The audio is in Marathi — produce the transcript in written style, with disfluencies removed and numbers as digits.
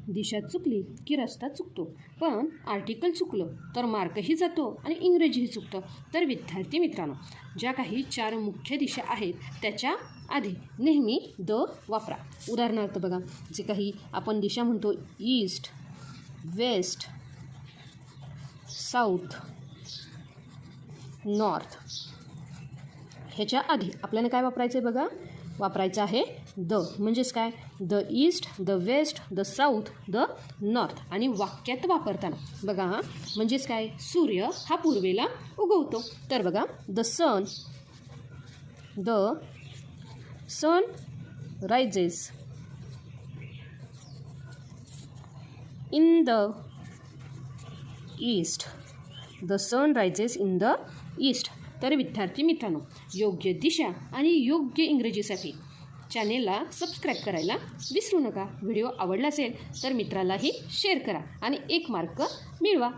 दिशा चुकली की रस्ता चुकतो, पण आर्टिकल चुकलं तर मार्कही जातो आणि इंग्रजीही चुकतं. तर विद्यार्थी मित्रांनो, ज्या काही 4 मुख्य दिशा आहेत त्याच्या आधी नेहमी द वापरा. उदाहरणार्थ बघा, जे काही आपण दिशा म्हणतो ईस्ट, वेस्ट, साऊथ, नॉर्थ, ह्याच्या आधी आपल्याला काय वापरायचं आहे बघा, वापरायचं आहे द. म्हणजेच काय, the east, the west, the south, the north. आणि वाक्यात वापरताना बघा म्हणजेच काय, सूर्य हा पूर्वेला उगवतो. तर बघा, the sun rises in the east, the sun rises in the east. तर विद्यार्थी मित्रांनो, योग्य दिशा आणि योग्य इंग्रजीसाठी चॅनेलला सबस्क्राईब करायला विसरू नका. व्हिडिओ आवडला असेल तर मित्रालाही शेअर करा आणि 1 मार्क मिळवा.